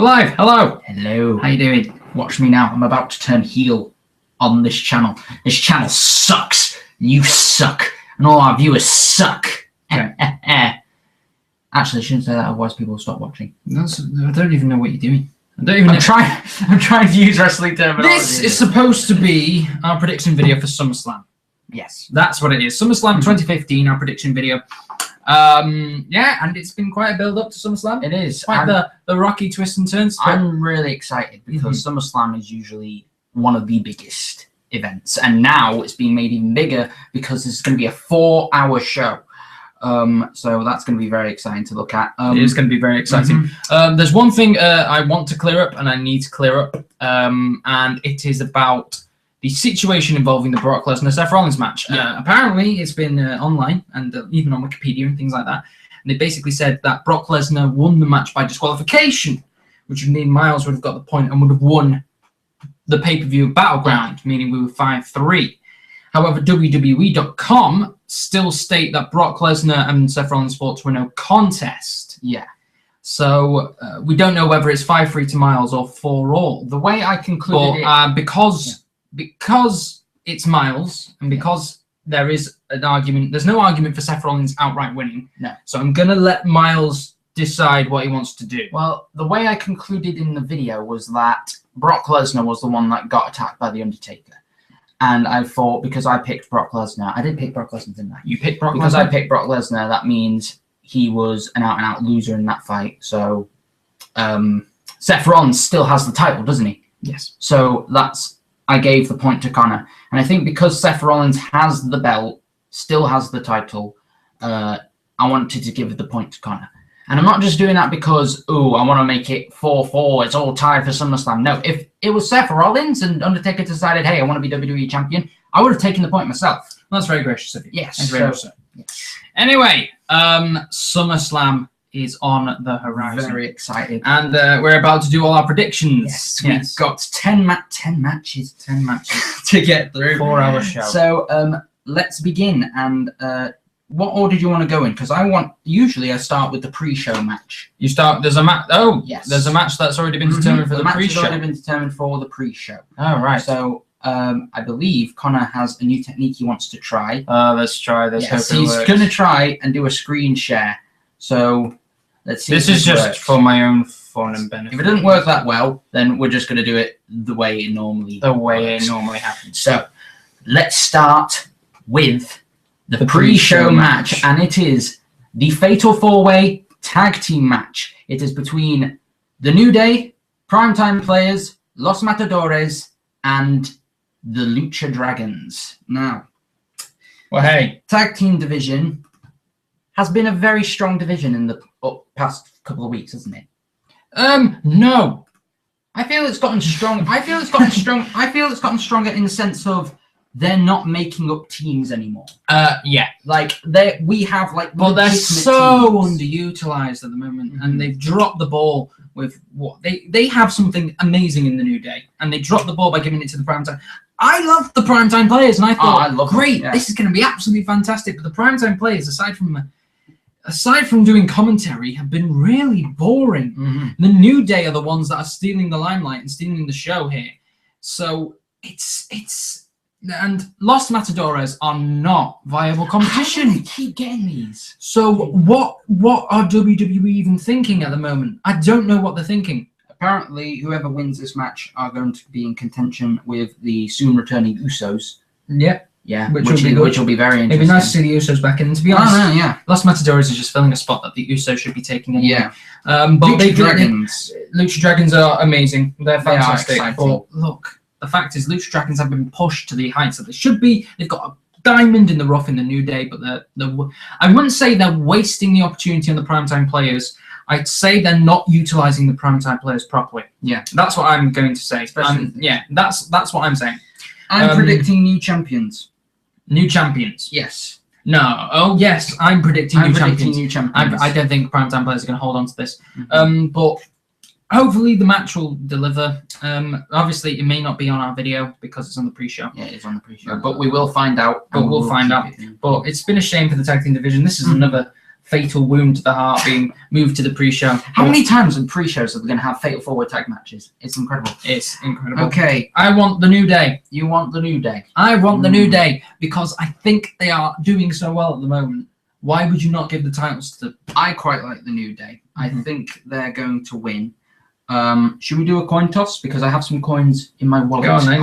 We're live. Hello. Hello. How you doing? Watch me now. I'm about to turn heel on this channel. This channel sucks. You suck. And all our viewers suck. Okay. Actually, I shouldn't say that, otherwise people will stop watching. I don't even know what you're doing. I'm trying to use wrestling terminology. This is supposed to be our prediction video for SummerSlam. Yes. That's what it is. SummerSlam 2015, our prediction video. Yeah, and it's been quite a build-up to SummerSlam. It is. Quite the rocky twists and turns. I'm really excited because SummerSlam is usually one of the biggest events. And now it's being made even bigger because there's going to be a 4-hour show. So that's going to be very exciting to look at. It is going to be very exciting. There's one thing I want to clear up and I need to clear up. And it is about the situation involving the Brock Lesnar-Seth Rollins match. Apparently, it's been online and even on Wikipedia and things like that. And they basically said that Brock Lesnar won the match by disqualification, which would mean Miles would have got the point and would have won the pay-per-view Battleground, meaning we were 5-3. However, WWE.com still state that Brock Lesnar and Seth Rollins fought were no contest. Yeah. So we don't know whether it's 5-3 to Miles or 4-all. The way I concluded because it's Miles and because there is an argument, there's no argument for Seth Rollins outright winning. No. So I'm going to let Miles decide what he wants to do. Well, the way I concluded in the video was that Brock Lesnar was the one that got attacked by The Undertaker. And I thought, because I picked Brock Lesnar, I did pick Brock Lesnar, didn't I? You picked Brock Lesnar? Because I picked Brock Lesnar, that means he was an out-and-out loser in that fight. So Seth Rollins still has the title, doesn't he? Yes. So I gave the point to Connor. And I think because Seth Rollins has the belt, still has the title, I wanted to give the point to Connor. And I'm not just doing that because, I want to make it 4-4, it's all tied for SummerSlam. No, if it was Seth Rollins and Undertaker decided, hey, I want to be WWE champion, I would have taken the point myself. That's very gracious of you. Yes. Thank you very much, sir. Yes. Anyway, SummerSlam is on the horizon. Very excited. And we're about to do all our predictions. Yes. We've got 10 matches. 10 matches to get through. 4-hour show. So let's begin. And what order do you want to go in? Because usually I start with the pre-show match. There's a match. Oh, yes. There's a match that's already been determined for the pre-show. The match has already been determined for the pre-show. Oh, right. So I believe Connor has a new technique he wants to try. Let's try this. Yes, he's going to try and do a screen share. So let's see. This is just for my own fun and benefit. If it doesn't work that well, then we're just going to do it the way it normally happens. So let's start with the pre-show match, and it is the Fatal 4-Way Tag Team match. It is between The New Day, Primetime Players, Los Matadores, and the Lucha Dragons. Now, well, hey, tag team division has been a very strong division in the past couple of weeks, hasn't it? No. I feel it's gotten strong. I feel it's gotten stronger in the sense of they're not making up teams anymore. Yeah. Like we have like. Well, they're so teams. Underutilized at the moment, and they've dropped the ball with what they have something amazing in the New Day, and they dropped the ball by giving it to the Primetime. I love the Primetime Players, and I thought, great, this is going to be absolutely fantastic. But the Primetime Players, aside from doing commentary, have been really boring. The New Day are the ones that are stealing the limelight and stealing the show here. So and Los Matadores are not viable competition. How do they keep getting these? So what are WWE even thinking at the moment? I don't know what they're thinking. Apparently, whoever wins this match are going to be in contention with the soon returning Usos. Yep. Yeah, which will be very interesting. It'd be nice to see the Usos back in. And to be honest, yeah. Los Matadores is just filling a spot that the Usos should be taking anyway. Yeah. But Lucha Dragons are amazing. They're fantastic. They are but look, the fact is, Lucha Dragons have been pushed to the heights that they should be. They've got a diamond in the rough in the New Day, but I wouldn't say they're wasting the opportunity on the Primetime Players. I'd say they're not utilizing the Primetime Players properly. Yeah, that's what I'm going to say. That's what I'm saying. I'm predicting new champions. New champions. Yes. No. Oh, yes. I'm predicting new champions. I don't think Primetime Players are going to hold on to this. But hopefully the match will deliver. Obviously, it may not be on our video because it's on the pre-show. Yeah, it's on the pre-show. But we will find out. But it's been a shame for the tag team division. This is another fatal wound to the heart being moved to the pre-show. How many times in pre-shows are they going to have fatal four-way tag matches? It's incredible. It's incredible. Okay. I want the New Day. You want the New Day? I want the New Day because I think they are doing so well at the moment. Why would you not give the titles to them? I quite like the New Day. I think they're going to win. Should we do a coin toss? Because I have some coins in my wallet. Go on then,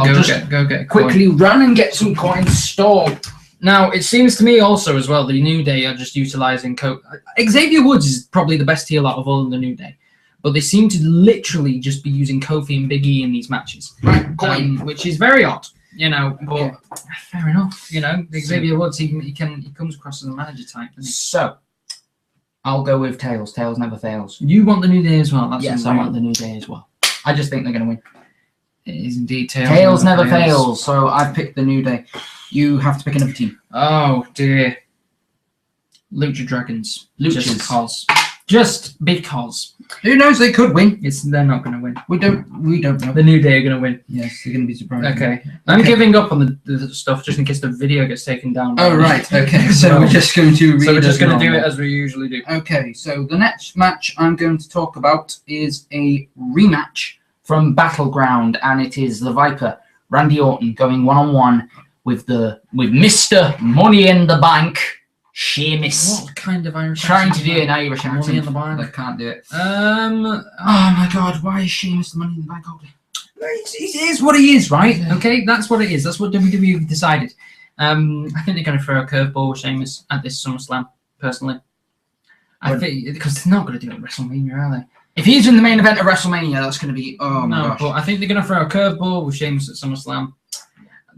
go get a quickly coin. run and get some coins stored. Now, it seems to me also as well, the New Day are just utilising Xavier Woods is probably the best heel out of all in the New Day. But they seem to literally just be using Kofi and Big E in these matches. Right, which is very odd, you know, but okay. Fair enough. You know, Xavier Woods, he comes across as a manager type, doesn't he? So, I'll go with Tails. Tails never fails. You want the New Day as well? Yes, I want the New Day as well. I just think they're going to win. It is indeed Tails. Tails never fails, so I've picked the New Day. You have to pick another team. Oh, dear. Lucha Dragons. Luchas. Just because. Who knows? They could win. They're not going to win. We don't know. The New Day are going to win. Yes, they're going to be surprised. Okay. I'm giving up on the stuff just in case the video gets taken down. Oh, right. Okay. So we're just going to read So we're just going to do it as we usually do. Okay. So the next match I'm going to talk about is a rematch from Battleground, and it is the Viper, Randy Orton, going one-on-one with Mr. Money in the Bank, Sheamus. What kind of Irish Trying to do an Irish accent. Money in the Bank. I can't do it. Oh my God, why is Sheamus the Money in the Bank holder? It is what he is, right? Okay, that's what it is. That's what WWE decided. I think they're going to throw a curveball with Sheamus at this SummerSlam, personally. I think because they're not going to do it at WrestleMania, are they? If he's in the main event of WrestleMania, that's going to be my gosh. But I think they're going to throw a curveball with Sheamus at SummerSlam.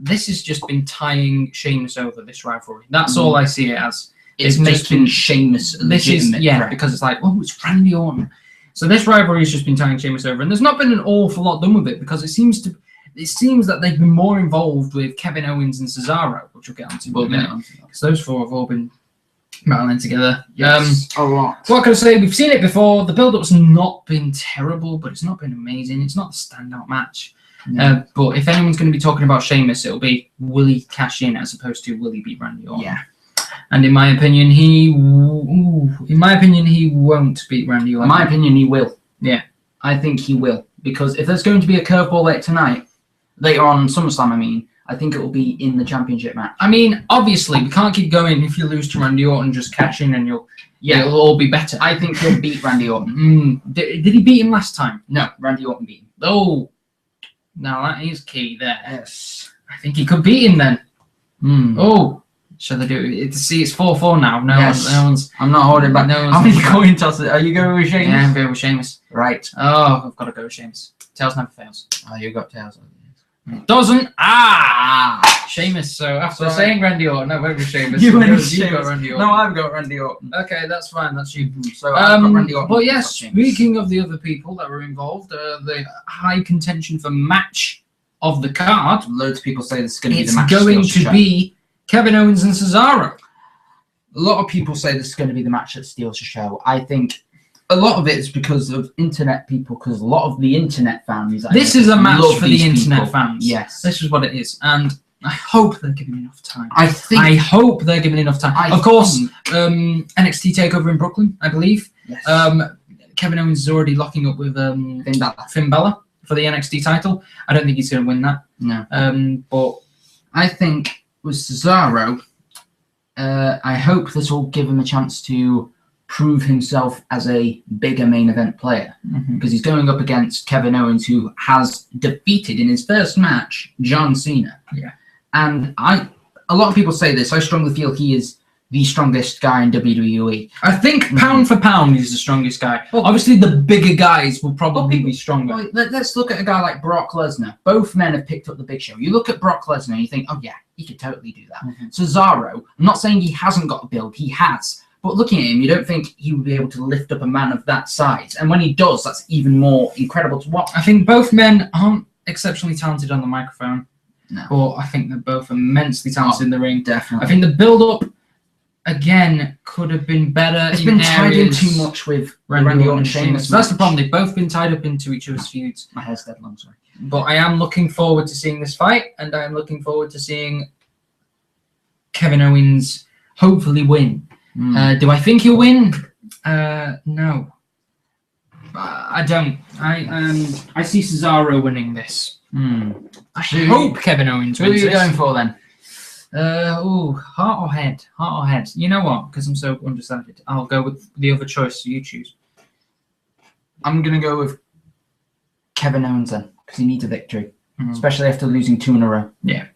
This has just been tying Sheamus over, this rivalry. That's all I see it as. It's making Sheamus a legitimate threat. Because it's like, it's Randy Orton. So this rivalry has just been tying Sheamus over, and there's not been an awful lot done with it because it seems that they've been more involved with Kevin Owens and Cesaro, which we'll get onto in a minute. Because those four have all been battling together. Yes, a lot. What can I say? We've seen it before. The build-up's not been terrible, but it's not been amazing. It's not a standout match. No. But if anyone's going to be talking about Sheamus, it'll be will he cash in as opposed to will he beat Randy Orton? Yeah. And in my opinion, he won't beat Randy Orton. In my opinion, he will. Yeah. I think he will. Because if there's going to be a curveball later on SummerSlam, I think it will be in the championship match. I mean, obviously, we can't keep going. If you lose to Randy Orton, just cash in and it'll all be better. I think he'll beat Randy Orton. Did he beat him last time? No, Randy Orton beat him. Oh, now that is key there. Yes. I think he could beat him then. Oh, shall they do it? See, it's 4-4 now. No one's. I'm not holding back. How many coin tosses? Are you going with Sheamus? Yeah, I'm going with Sheamus. Right. Oh, I've got to go with Sheamus. Tails never fails. Oh, you got Tails. Doesn't. Sheamus. So after saying Randy Orton, I went with Sheamus. You got Randy Orton. No, I've got Randy Orton. Okay, that's fine. That's you. So I've got Randy Orton. But yes, speaking of the other people that were involved, the high contention for match of the card. Loads of people say this is going to be the It's match. going to be Kevin Owens and Cesaro. A lot of people say this is going to be the match that steals the show. I think a lot of it is because of internet people, because a lot of the internet fans. This is a match for the internet fans. Yes. This is what it is. And I hope they're given enough time. I hope they're given enough time. Of course, NXT TakeOver in Brooklyn, I believe. Yes. Kevin Owens is already locking up with Finn Balor for the NXT title. I don't think he's going to win that. No. But I think with Cesaro, I hope this will give him a chance to prove himself as a bigger main event player, because he's going up against Kevin Owens, who has defeated in his first match John Cena. Yeah. And a lot of people say this. I strongly feel he is the strongest guy in WWE. I think pound for pound, he's the strongest guy. Well, obviously, the bigger guys will probably be stronger. Well, let's look at a guy like Brock Lesnar. Both men have picked up the Big Show. You look at Brock Lesnar and you think, oh yeah, he could totally do that. Cesaro, I'm not saying he hasn't got a build, he has. But looking at him, you don't think he would be able to lift up a man of that size. And when he does, that's even more incredible to watch. I think both men aren't exceptionally talented on the microphone. No. But I think they're both immensely talented in the ring. Definitely. I think the build-up, again, could have been better. It's been tied in too much with Randy Orton and Sheamus. That's the problem. They've both been tied up into each other's feuds. My hair's dead long, sorry. But I am looking forward to seeing this fight, and I am looking forward to seeing Kevin Owens hopefully win. Do I think he'll win? No. I don't. I see Cesaro winning this. I hope Kevin Owens Who are wins you this. going for then? Heart or head? Heart or head? You know what? Because I'm so undecided. I'll go with the other choice you choose. I'm going to go with Kevin Owens then, because he needs a victory, especially after losing 2 in a row. Yeah.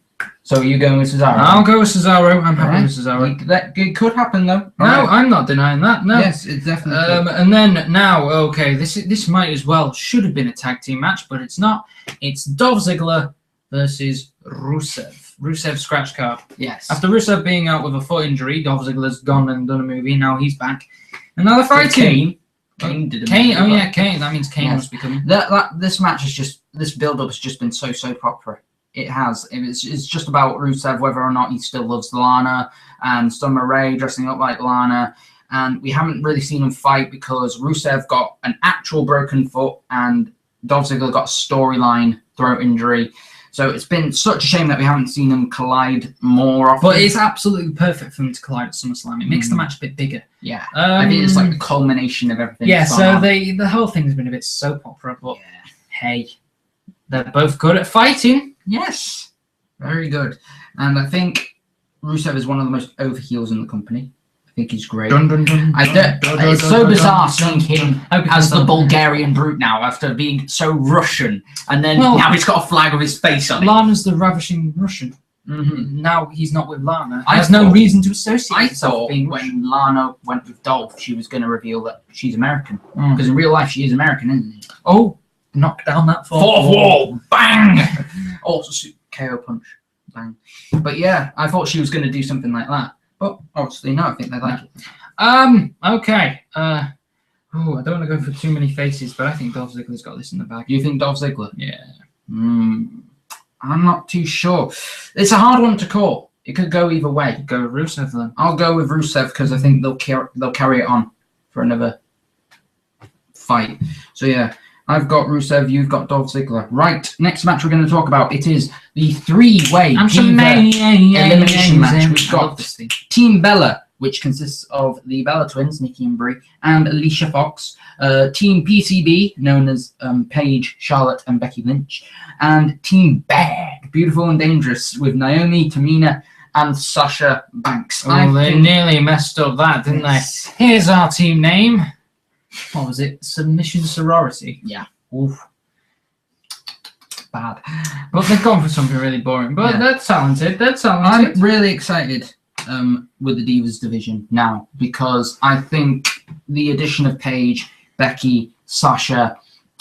So are you going with Cesaro? I'll go with Cesaro. I'm happy with Cesaro. It could happen though. No, I'm not denying that. No. Yes, it's definitely. And then now, okay, this might as well should have been a tag team match, but it's not. It's Dolph Ziggler versus Rusev. Rusev scratch card. Yes. After Rusev being out with a foot injury, Dolph Ziggler's gone and done a movie. Now he's back. And now they're fighting. Kane did a Kane. movie, Oh yeah, Kane. That means Kane must be coming. This match is just this build-up has just been so popular. It has. It's just about Rusev, whether or not he still loves Lana, and Summer Rae dressing up like Lana. And we haven't really seen them fight because Rusev got an actual broken foot and Dolph Ziggler got a storyline throat injury. So it's been such a shame that we haven't seen them collide more often. But it's absolutely perfect for them to collide at SummerSlam. It makes the match a bit bigger. Yeah. I think it's like the culmination of everything. Yeah, so the whole thing's been a bit soap opera, but hey, they're both good at fighting. Yes. Very good. And I think Rusev is one of the most over heels in the company. I think he's great. It's so bizarre seeing him as the Bulgarian brute now after being so Russian, and then now he's got a flag with his face on it. Lana's the ravishing Russian. Now he's not with Lana. He has no reason to associate himself being when Lana went with Dolph, she was going to reveal that she's American. Because in real life, she is American, isn't she? Oh, knock down that fourth wall. Bang! Also, KO punch. Bang. But yeah, I thought she was going to do something like that. But obviously, no, I think they like it. Okay. I don't want to go for too many faces, but I think Dolph Ziggler's got this in the bag. You think Dolph Ziggler? Yeah. I'm not too sure. It's a hard one to call. It could go either way. Go with Rusev then. I'll go with Rusev because I think they'll carry it on for another fight. So yeah, I've got Rusev, you've got Dolph Ziggler. Right, next match we're going to talk about, it is the 3-way elimination match. We've got Team Bella, which consists of the Bella twins, Nikki and Brie, and Alicia Fox. Team PCB, known as Paige, Charlotte, and Becky Lynch. And Team Bad, Beautiful and Dangerous, with Naomi, Tamina, and Sasha Banks. They nearly messed up that, didn't they? Here's our team name. What was it? Submission Sorority. Yeah. Oof. Bad. But they've gone for something really boring. But they're talented. I'm really excited with the Divas division now because I think the addition of Paige, Becky, Sasha,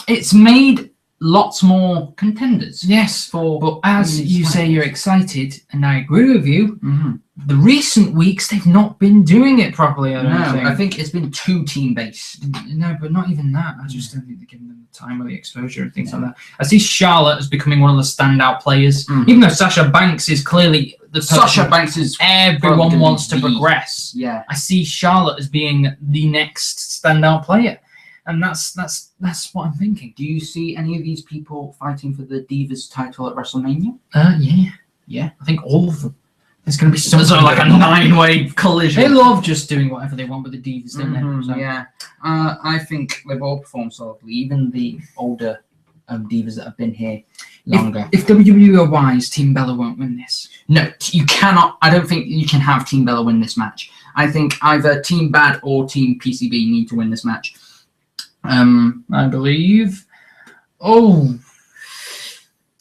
it's made lots more contenders. Yes. But as you say, you're excited, and I agree with you. The recent weeks, they've not been doing it properly. I think it's been too team-based. No, but not even that. I just don't think they're giving them the time or the exposure and things like that. I see Charlotte as becoming one of the standout players, even though Sasha Banks is clearly the Sasha Banks is everyone wants to progress. Yeah, I see Charlotte as being the next standout player, and that's what I'm thinking. Do you see any of these people fighting for the Divas title at WrestleMania? Yeah. I think all of them. It's going to be sort of like a 9-way collision. They love just doing whatever they want with the Divas, don't they? So. Yeah. I think they've all performed solidly, even the older Divas that have been here longer. If WWE are wise, Team Bella won't win this. No, you cannot. I don't think you can have Team Bella win this match. I think either Team Bad or Team PCB need to win this match. I believe. Oh.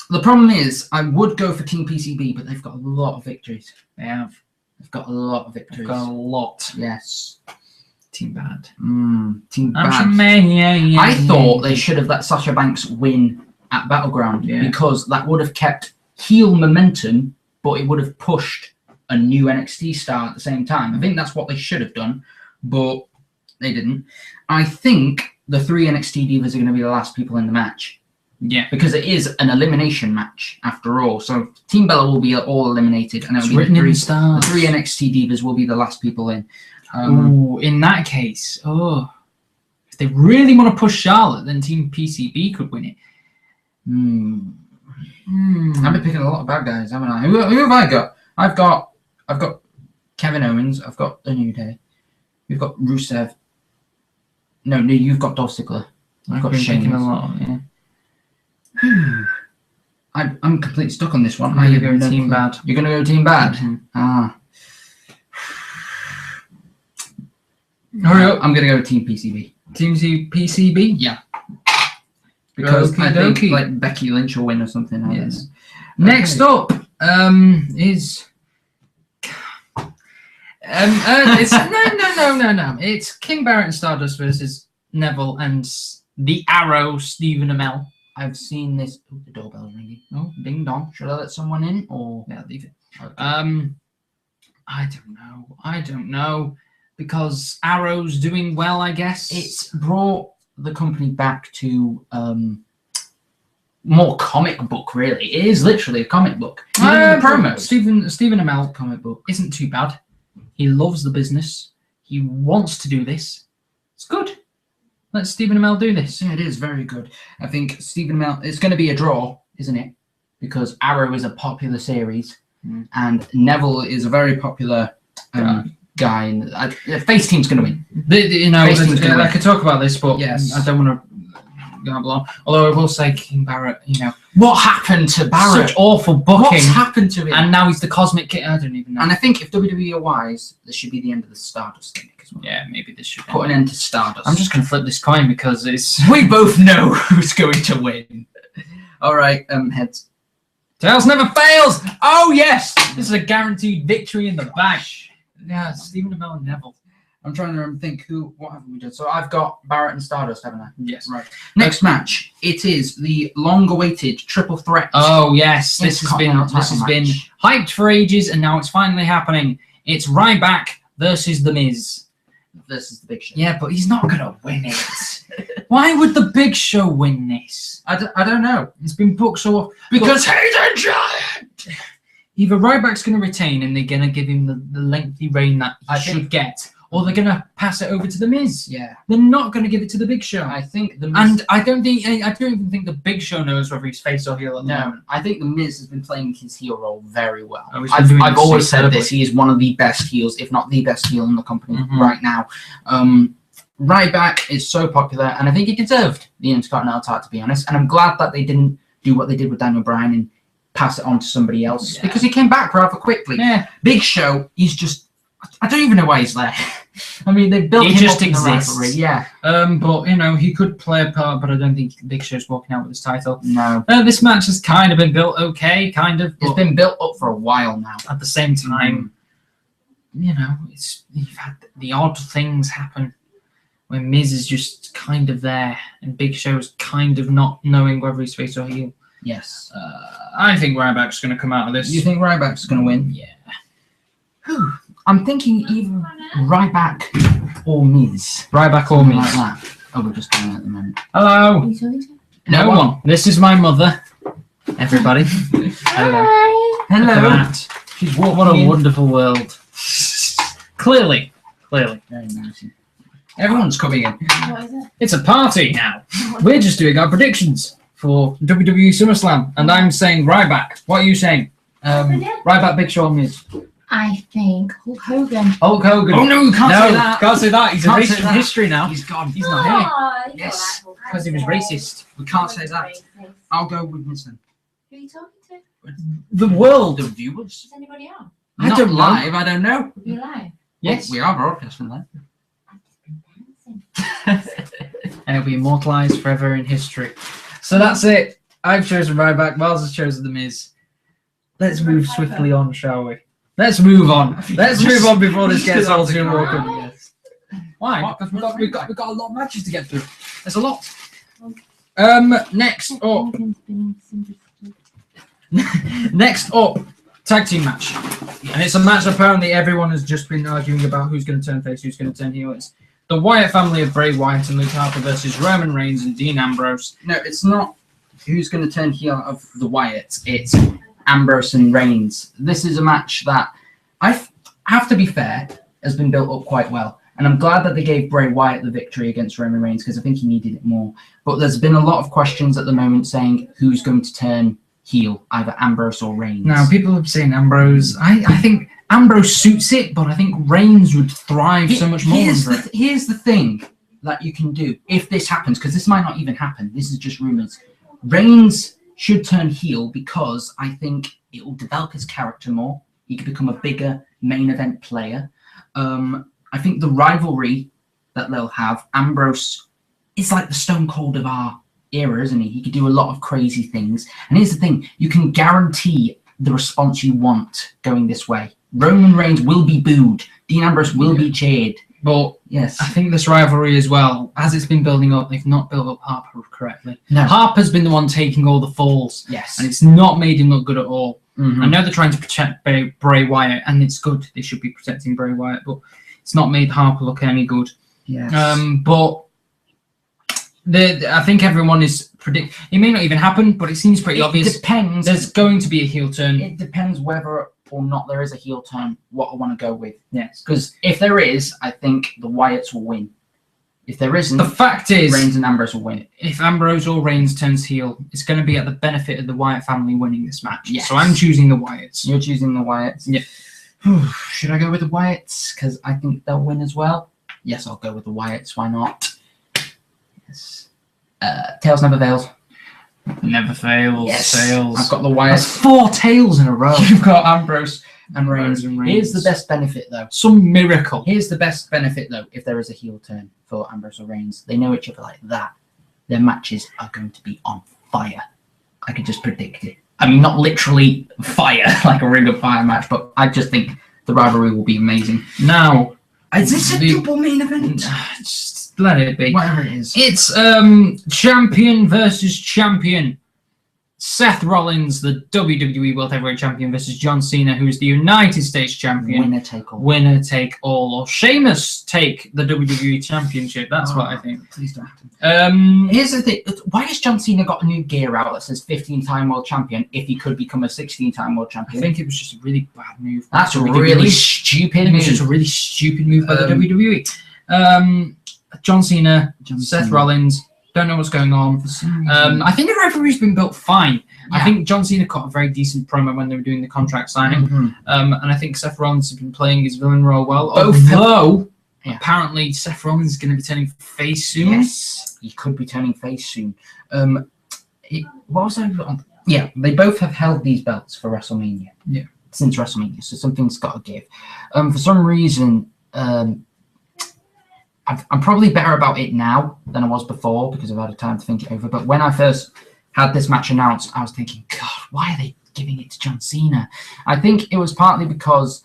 The problem is, I would go for Team PCB, but they've got a lot of victories. They have. They've got a lot of victories. They've got a lot. Yes. Team Bad. Team Bad. I thought they should have let Sasha Banks win at Battleground because that would have kept heel momentum, but it would have pushed a new NXT star at the same time. I think that's what they should have done, but they didn't. I think the 3 NXT Divas are going to be the last people in the match. Yeah, because it is an elimination match after all. So Team Bella will be all eliminated, and it'll be written the 3 in stars. The 3 NXT Divas will be the last people in. In that case, if they really want to push Charlotte, then Team PCB could win it. I've been picking a lot of bad guys, haven't I? Who have I got? I've got Kevin Owens. I've got The New Day. We've got Rusev. No, you've got Dolph Ziggler. I've got thinking a Sheamus. lot. Yeah. I'm completely stuck on this one. I'm gonna go Team Bad. You're going to go Team Bad? Ah. Hurry up. I'm going to go Team PCB. Team PCB? Yeah. Because I think Okey-dokey. like Becky Lynch will win or something. Yes. Next up is it's no. It's King Barrett and Stardust versus Neville and the Arrow Stephen Amell. I've seen this. Oh, the doorbell's ringing. Oh, ding dong. Should I let someone in or? Yeah, leave it. Okay. I don't know because Arrow's doing well, I guess. It's brought the company back to more comic book. Really, it is literally a comic book. Even the promos. Stephen Amell Comic book. isn't too bad. He loves the business. He wants to do this. It's good. Let Stephen Amell do this. Yeah, it is very good. I think Stephen Amell. It's going to be a draw, isn't it? Because Arrow is a popular series, and Neville is a very popular guy. And face team's going to win. I could talk about this, but yes. I don't want to go on. Although I will say, King Barrett, what happened to Barrett? Such awful booking. What's happened to him? And now he's the Cosmic King. I don't even know. And I think if WWE are wise, this should be the end of the Stardust gimmick as well. Yeah, maybe this should Put an end to Stardust. I'm just going to flip this coin because it's... We both know who's going to win. All right, heads. Tails never fails! Oh, yes! This is a guaranteed victory in the bag. Yeah, Stephen Amell and Neville. I'm trying to think what haven't we done. So I've got Barrett and Stardust, haven't I? Yes. Right. Next match. It is the long-awaited triple threat. Oh yes, this has been match. hyped for ages, and now it's finally happening. It's Ryback versus The Miz. Versus the Big Show. Yeah, but he's not gonna win it. Why would the Big Show win this? I don't know. It's been booked so often. Because he's a giant. Either Ryback's gonna retain, and they're gonna give him the lengthy reign that he should get. Or they're gonna pass it over to The Miz. Yeah, they're not gonna give it to the Big Show. I think the Miz, and I don't even think the Big Show knows whether he's face or heel at the moment. I think the Miz has been playing his heel role very well. I've always said this. He is one of the best heels, if not the best heel in the company right now. Ryback is so popular, and I think he deserved the Intercontinental title, to be honest. And I'm glad that they didn't do what they did with Daniel Bryan and pass it on to somebody else because he came back rather quickly. Yeah, Big Show, he's just. I don't even know why he's there. I mean, they built him just up exists. In the rivalry, yeah. But he could play a part, but I don't think Big Show's walking out with his title. No. This match has kind of been built okay, kind of. It's been built up for a while now. At the same time, you've had the odd things happen when Miz is just kind of there and Big Show's kind of not knowing whether he's face or heel. Yes. I think Ryback's going to come out of this. You think Ryback's going to win? Yeah. Whew. I'm thinking either Ryback or Miz. Ryback or Miz. Like that. Oh, we're just doing it at the moment. Hello. No one. This is my mother. Everybody. Hello. Hello. She's what a wonderful world. Clearly. Very nice. Everyone's coming in. What is it? It's a party now. We're just doing our predictions for WWE SummerSlam, and I'm saying Ryback. What are you saying? Ryback, Big Show, Miz. I think Hulk Hogan. Hulk Hogan. Oh no, you can't say that. Can't say that. He's Can't erased say from that. history now. He's gone. He's not here. You Yes, don't like Hulk Because he was Hogan. racist. We can't say that. I'll go with Miz then. Who are you talking to? The world. The viewers. Is anybody on? I Not don't know. live. I don't know. You live? Yes. We are broadcasting live. I've just been dancing. And it'll be immortalized forever in history. So that's it. I've chosen Ryback. Miles has chosen The Miz. Let's move swiftly on, shall we? Let's move on. Let's move on before this gets all too awkward. Why? Because we've got a lot of matches to get through. There's a lot. Next up. Next up, tag team match. And it's a match apparently everyone has just been arguing about who's going to turn face, who's going to turn heel. It's the Wyatt family of Bray Wyatt and Luke Harper versus Roman Reigns and Dean Ambrose. No, it's not who's going to turn heel of the Wyatts. It's Ambrose and Reigns. This is a match that I have to be fair has been built up quite well. And I'm glad that they gave Bray Wyatt the victory against Roman Reigns because I think he needed it more. But there's been a lot of questions at the moment saying who's going to turn heel, either Ambrose or Reigns. Now, people are saying Ambrose. I think Ambrose suits it, but I think Reigns would thrive so much more under it. Here's the thing that you can do if this happens, because this might not even happen. This is just rumors. Reigns should turn heel because I think it will develop his character more. He could become a bigger main event player. I think the rivalry that they'll have, Ambrose is like the Stone Cold of our era, isn't he? He could do a lot of crazy things. And here's the thing, you can guarantee the response you want going this way. Roman Reigns will be booed. Dean Ambrose will be cheered. But yes, I think this rivalry as well, as it's been building up, they've not built up Harper correctly. No. Harper's been the one taking all the falls. Yes. And it's not made him look good at all. Mhm. I know they're trying to protect Bray Wyatt, and it's good. They should be protecting Bray Wyatt, but it's not made Harper look any good. Yes. But I think everyone is predict. It may not even happen, but it seems pretty obvious. It depends. There's going to be a heel turn. It depends whether or not there is a heel turn, what I want to go with. Yes. Because if there is, I think the Wyatts will win. If there isn't, The fact is, Reigns and Ambrose will win. if Ambrose or Reigns turns heel, it's going to be at the benefit of the Wyatt family winning this match. Yes. So I'm choosing the Wyatts. You're choosing the Wyatts? Yeah. Should I go with the Wyatts? Because I think they'll win as well. Yes, I'll go with the Wyatts. Why not? Yes. Tails never fails. Never fails. Fails. I've got the That's Wyatts. 4 tails in a row. You've got Ambrose and Reigns. and Reigns. Here's the best benefit, though. Some miracle. Here's the best benefit, though, if there is a heel turn for Ambrose or Reigns. They know each other like that. Their matches are going to be on fire. I could just predict it. I mean, not literally fire, like a Ring of Fire match, but I just think the rivalry will be amazing. Now, Is this a double main event? just let it be. Whatever it is. It's champion versus champion. Seth Rollins, the WWE World Heavyweight Champion, versus John Cena, who is the United States Champion. Winner take all. Winner take all. Or Sheamus take the WWE Championship. That's what I think. Please don't happen. Here's the thing. Why has John Cena got a new gear out that says 15-time world champion if he could become a 16-time world I champion? think it was just a really bad move. That's a by the really WWE. stupid It was just a move. really stupid move by the WWE. John Cena, Seth Rollins. Don't know what's going on. I think the rivalry's been built fine. Yeah. I think John Cena cut a very decent promo when they were doing the contract signing. Mhm. And I think Seth Rollins has been playing his villain role well. Both have- Although, Yeah. apparently Seth Rollins is going to be turning face soon. Yes, he could be turning face soon. What was I on? Yeah, they both have held these belts for WrestleMania. Yeah. Since WrestleMania, so something's got to give. For some reason, I'm probably better about it now than I was before because I've had time to think it over. But when I first had this match announced, I was thinking, God, why are they giving it to John Cena? I think it was partly because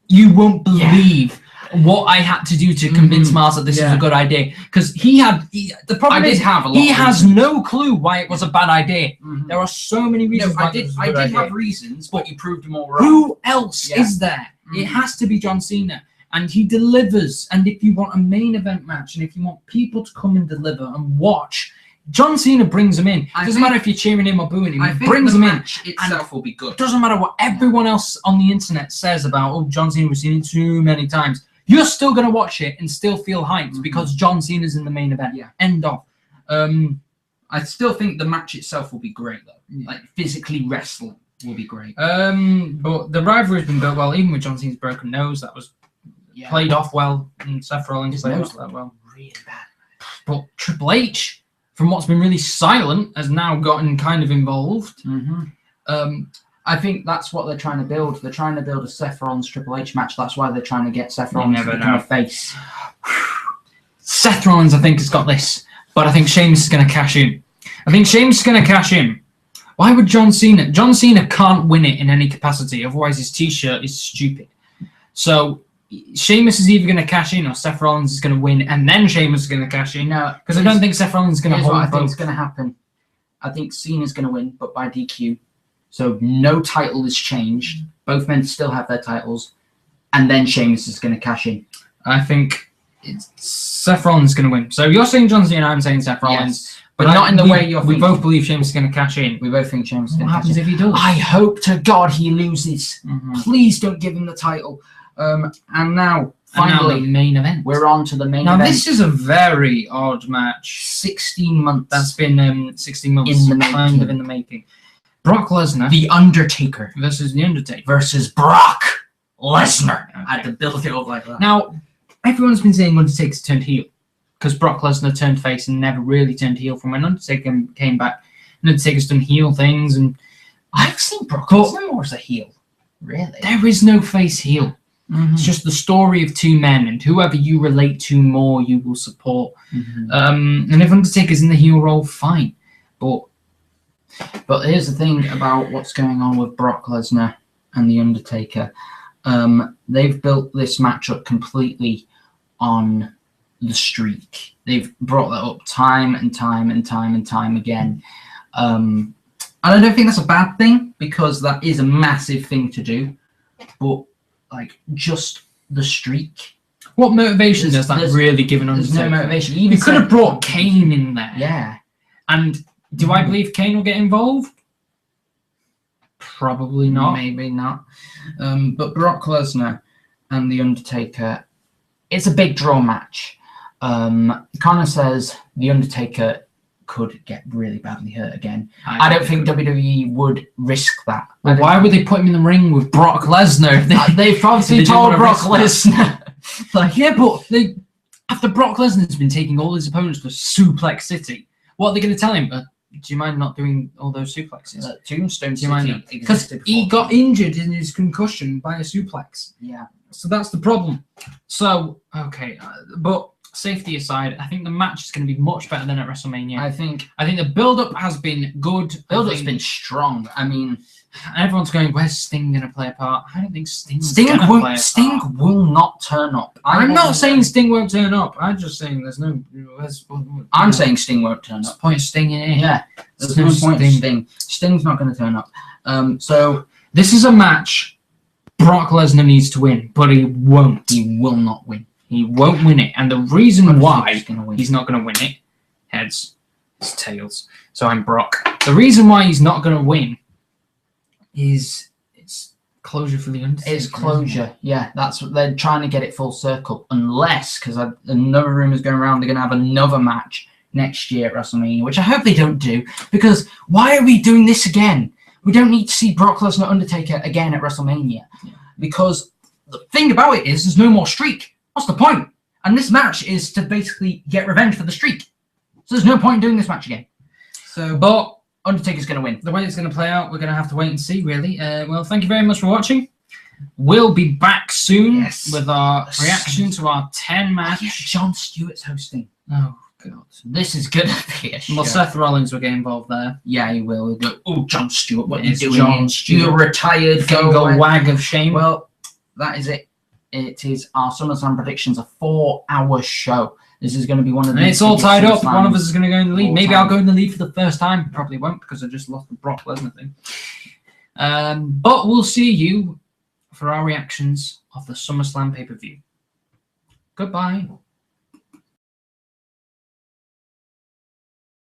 You won't believe what I had to do to convince Mars that this is Yeah. a good idea. Because the problem is, have a lot. he of has reasons. no clue why it was a bad idea. Mhm. There are so many No, reasons why I did. it was a I good did idea. have reasons, but you proved them all wrong. Who else Yeah. is there? It Mhm. has to be John Cena. And he delivers. And if you want a main event match, and if you want people to come and deliver and watch, John Cena brings them in. I Doesn't think- matter if you're cheering him or booing him. I He think brings the them in. match itself will be good. It doesn't matter what everyone else on the internet says about, oh, John Cena, we've seen it too many times. You're still going to watch it and still feel hyped because John Cena's in the main event. Yeah. End of. I still think the match itself will be great, though. Like, physically wrestling will be great. But the rivalry's been built well, even with John Cena's broken nose. That was Yeah. played off well, and Seth Rollins His played nose off that well. really bad. But Triple H, from what's been really silent, has now gotten kind of involved. I think that's what they're trying to build. They're trying to build a Seth Rollins Triple H match. That's why they're trying to get Seth You Rollins to never become know. a face. Seth Rollins, I think, has got this, but I think Sheamus is going to cash in. Why would John Cena? John Cena can't win it in any capacity, otherwise his T-shirt is stupid. So Sheamus is either going to cash in or Seth Rollins is going to win, and then Sheamus is going to cash in. No, Because I don't think Seth Rollins is going to here's what I hold think is both. going to happen. I think Cena's going to win, but by DQ. So no title is changed. Both men still have their titles, and then Sheamus is going to cash in. I think Seth Rollins is going to win. So you're saying John Cena, I'm saying Seth Rollins. Yes. But not in the way you're We thinking. both believe Sheamus is going to cash in. We both think Sheamus is What going to cash happens in. if he does? I hope to God he loses. Mhm. Please don't give him the title. And now, And now finally, the main event. we're on to the main Now event. this is a very odd match. 16 months. That's been 16 months In the kind of making. in the making. Brock Lesnar The Undertaker versus The Undertaker. versus Brock Lesnar. Okay. I had to build it up like that. Now, everyone's been saying Undertaker's turned heel because Brock Lesnar turned face and never really turned heel from when Undertaker came back. And Undertaker's done heel things, and I've seen Brock But- Lesnar more as a heel. Really? there is no face heel. Mhm. It's just the story of two men, and whoever you relate to more, you will support. Mhm. And if Undertaker's in the heel role, fine. But here's the thing about what's going on with Brock Lesnar and The Undertaker. They've built this matchup completely on the streak. They've brought that up time and time and time and time again. And I don't think that's a bad thing, because that is a massive thing to do. But, like, just the streak. What motivation There's- does that there's- really give an There's Undertaker? no motivation. You could have brought Kane in there. Yeah. And do I believe Kane will get involved? Probably not. Maybe not. But Brock Lesnar and The Undertaker, it's a big draw match. Connor says The Undertaker could get really badly hurt again. I don't think WWE would risk that. Well, why would they put him in the ring with Brock Lesnar? if they- They've obviously They didn't told wanna Brock risk Lesnar. Like, yeah, but after Brock Lesnar's been taking all his opponents to Suplex City, what are they going to tell him? Do you mind not doing all those suplexes? Tombstone Do you mind City not? Because existed he before. got injured in his concussion by a suplex. Yeah. So that's the problem. So, okay, but safety aside, I think the match is going to be much better than at WrestleMania. I think I think the build-up has been good. build-up's I think been strong. I mean, everyone's going, where's Sting going to play a part? I don't think Sting's Sting gonna play a Sting part. will not turn up. I'm not saying Sting won't turn up. I'm just saying there's no. I'm saying Sting won't turn what's up. the point of Sting in here? Yeah, there's There's no no point in Sting. Sting. Sting's not going to turn up. So This is a match Brock Lesnar needs to win, but he won't. he will not win. He won't win it. And the reason He's why going to win. he's not going to win it, heads, it's tails. So I'm Brock. The reason why he's not going to win is it's closure for the Undertaker. It's closure. Yeah, that's what they're trying to get it full circle. Unless, because another rumor is going around, they're going to have another match next year at WrestleMania, which I hope they don't do. Because why are we doing this again? We don't need to see Brock Lesnar Undertaker again at WrestleMania. Because the thing about it is, there's no more streak. What's the point? And this match is to basically get revenge for the streak. So there's no point in doing this match again. So, But Undertaker's going to win. the way it's going to play out, we're going to have to wait and see, really. Well, thank you very much for watching. We'll be back soon Yes. with our reaction to our 10 Oh, match. yeah, Jon Stewart's hosting. Oh, God. This is going to be a show. Well, Seth Rollins will get involved there. Yeah, he will. He'll go, oh, Jon Stewart, what are you It's doing? Jon here? Stewart. You're retired. Go Go away." wag of shame. Well, that is it. It is our SummerSlam predictions, a 4-hour show. This is going to be one of the. and it's all biggest tied up. One of SummerSlams. us is going to go in the lead. all Maybe time. I'll go in the lead for the first time. Probably won't because I just lost the Brock Lesnar thing. But we'll see you for our reactions of the SummerSlam pay-per-view. Goodbye.